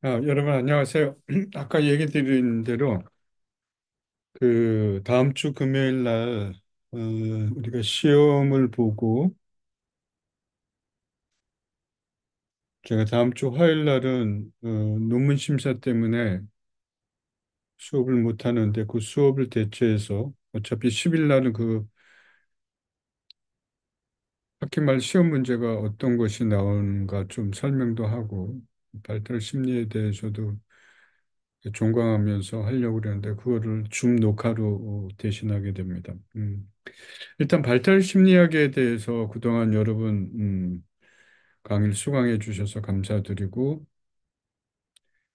여러분 안녕하세요. 아까 얘기 드린 대로 그 다음 주 금요일 날 우리가 시험을 보고 제가 다음 주 화요일 날은 논문 심사 때문에 수업을 못 하는데 그 수업을 대체해서 어차피 10일 날은 그 학기 말 시험 문제가 어떤 것이 나오는가 좀 설명도 하고 발달 심리에 대해서도 종강하면서 하려고 그러는데 그거를 줌 녹화로 대신하게 됩니다. 일단 발달 심리학에 대해서 그동안 여러분 강의를 수강해 주셔서 감사드리고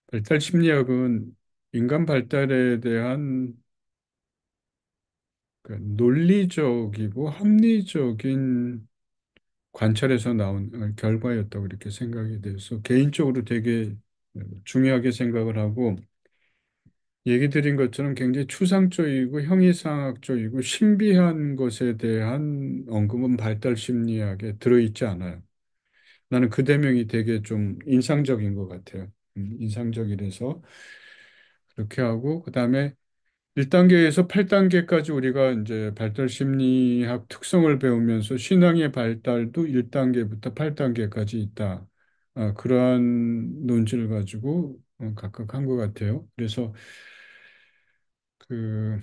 발달 심리학은 인간 발달에 대한 그 논리적이고 합리적인 관찰에서 나온 결과였다고 이렇게 생각이 돼서 개인적으로 되게 중요하게 생각을 하고 얘기 드린 것처럼 굉장히 추상적이고 형이상학적이고 신비한 것에 대한 언급은 발달 심리학에 들어있지 않아요. 나는 그 대명이 되게 좀 인상적인 것 같아요. 인상적이라서 그렇게 하고 그다음에 1단계에서 8단계까지 우리가 이제 발달 심리학 특성을 배우면서 신앙의 발달도 1단계부터 8단계까지 있다. 그러한 논지를 가지고 각각 한 것 같아요. 그래서 그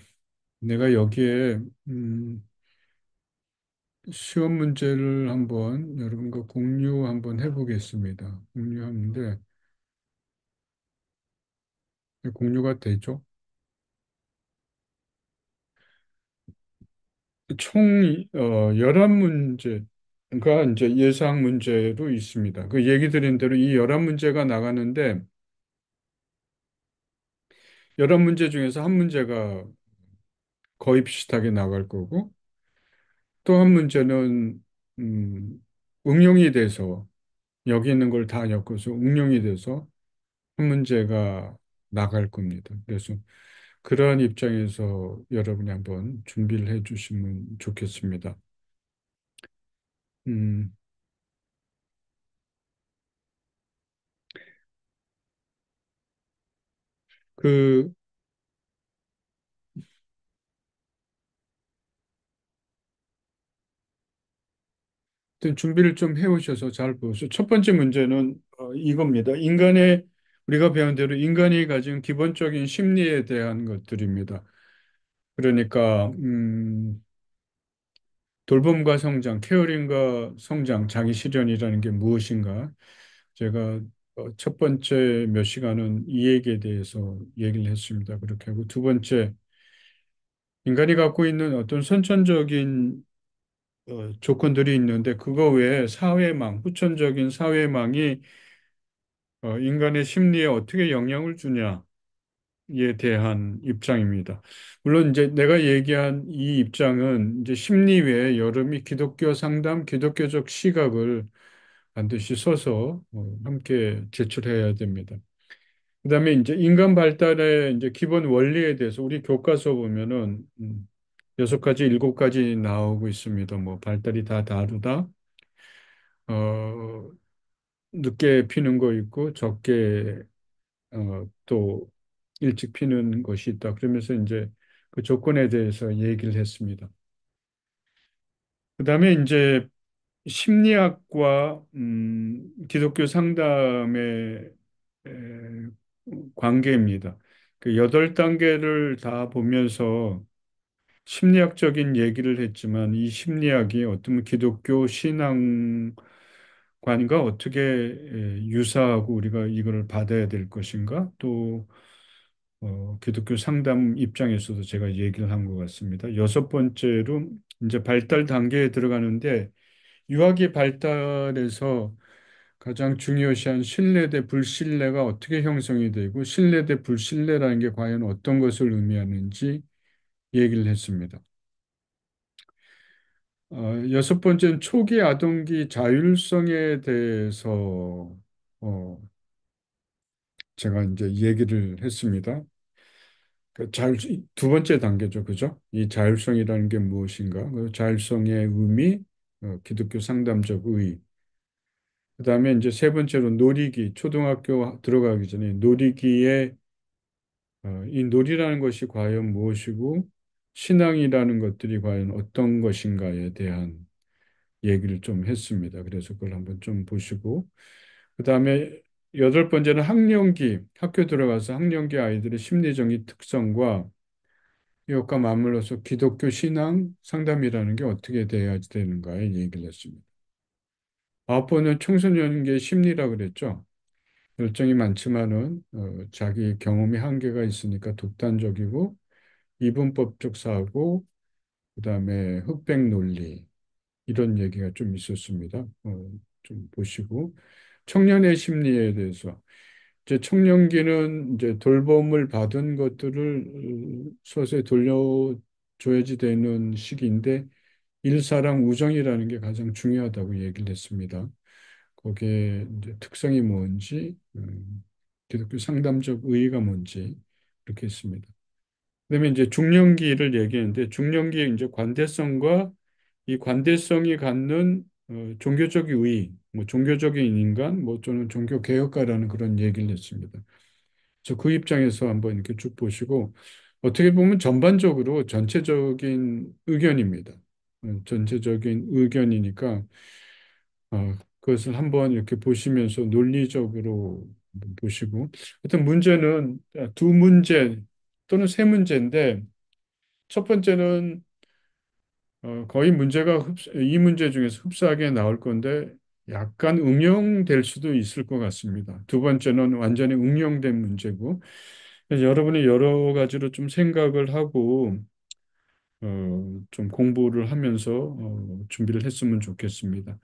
내가 여기에 시험 문제를 한번 여러분과 공유 한번 해보겠습니다. 공유하는데 공유가 되죠? 총 11문제가 이제 예상 문제로 있습니다. 그 얘기 드린 대로 이 11문제가 나가는데 11문제 중에서 한 문제가 거의 비슷하게 나갈 거고 또 한 문제는 응용이 돼서 여기 있는 걸 다 엮어서 응용이 돼서 한 문제가 나갈 겁니다. 그래서 그러한 입장에서 여러분이 한번 준비를 해 주시면 좋겠습니다. 음, 그 하여튼 준비를 좀 해오셔서 잘 보세요. 첫 번째 문제는 이겁니다. 우리가 배운 대로 인간이 가진 기본적인 심리에 대한 것들입니다. 그러니까 돌봄과 성장, 케어링과 성장, 자기 실현이라는 게 무엇인가? 제가 첫 번째 몇 시간은 이 얘기에 대해서 얘기를 했습니다. 그렇게 하고 두 번째, 인간이 갖고 있는 어떤 선천적인 조건들이 있는데 그거 외에 사회망, 후천적인 사회망이 인간의 심리에 어떻게 영향을 주냐에 대한 입장입니다. 물론 이제 내가 얘기한 이 입장은 이제 심리 외에 여름이 기독교 상담, 기독교적 시각을 반드시 써서 함께 제출해야 됩니다. 그다음에 이제 인간 발달의 이제 기본 원리에 대해서 우리 교과서 보면은 6가지, 7가지 나오고 있습니다. 뭐 발달이 다 다르다. 어, 늦게 피는 거 있고 적게 또 일찍 피는 것이 있다. 그러면서 이제 그 조건에 대해서 얘기를 했습니다. 그다음에 이제 심리학과 기독교 상담의 에, 관계입니다. 그 8단계를 다 보면서 심리학적인 얘기를 했지만 이 심리학이 어떤 기독교 신앙관과 어떻게 유사하고 우리가 이걸 받아야 될 것인가? 또 기독교 상담 입장에서도 제가 얘기를 한 것 같습니다. 여섯 번째로 이제 발달 단계에 들어가는데 유아기 발달에서 가장 중요시한 신뢰 대 불신뢰가 어떻게 형성이 되고 신뢰 대 불신뢰라는 게 과연 어떤 것을 의미하는지 얘기를 했습니다. 여섯 번째는 초기 아동기 자율성에 대해서 어, 제가 이제 얘기를 했습니다. 두 번째 단계죠, 그죠? 이 자율성이라는 게 무엇인가? 그 자율성의 의미, 기독교 상담적 의의. 그다음에 이제 세 번째로 놀이기, 초등학교 들어가기 전에 놀이기에 이 놀이라는 것이 과연 무엇이고 신앙이라는 것들이 과연 어떤 것인가에 대한 얘기를 좀 했습니다. 그래서 그걸 한번 좀 보시고 그다음에 여덟 번째는 학령기, 학교 들어가서 학령기 아이들의 심리적인 특성과 이것과 맞물려서 기독교 신앙 상담이라는 게 어떻게 돼야 되는가에 얘기를 했습니다. 아홉 번은 청소년기의 심리라 그랬죠. 열정이 많지만은 자기 경험이 한계가 있으니까 독단적이고 이분법적 사고, 그다음에 흑백 논리 이런 얘기가 좀 있었습니다. 좀 보시고 청년의 심리에 대해서 이제 청년기는 이제 돌봄을 받은 것들을 서서히 돌려줘야지 되는 시기인데 일사랑 우정이라는 게 가장 중요하다고 얘기를 했습니다. 거기에 이제 특성이 뭔지, 기독교 상담적 의의가 뭔지 이렇게 했습니다. 그다음에 이제 중년기를 얘기했는데 중년기에 이제 관대성과 이 관대성이 갖는 종교적 의의, 뭐 종교적인 인간, 뭐 또는 종교 개혁가라는 그런 얘기를 했습니다. 그래서 그 입장에서 한번 이렇게 쭉 보시고 어떻게 보면 전반적으로 전체적인 의견입니다. 전체적인 의견이니까 그것을 한번 이렇게 보시면서 논리적으로 한번 보시고 어떤 문제는 두 문제 또는 세 문제인데 첫 번째는 거의 문제가 이 문제 중에서 흡사하게 나올 건데 약간 응용될 수도 있을 것 같습니다. 두 번째는 완전히 응용된 문제고 그래서 여러분이 여러 가지로 좀 생각을 하고 좀 공부를 하면서 준비를 했으면 좋겠습니다.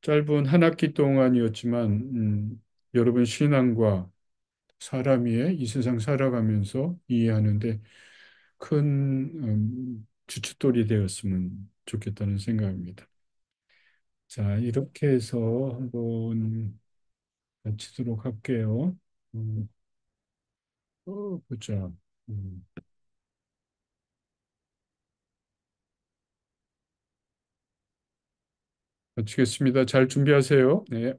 짧은 한 학기 동안이었지만 여러분 신앙과 사람 위에 이 세상 살아가면서 이해하는데 큰 주춧돌이 되었으면 좋겠다는 생각입니다. 자, 이렇게 해서 한번 마치도록 할게요. 음, 보자. 음, 마치겠습니다. 잘 준비하세요. 네.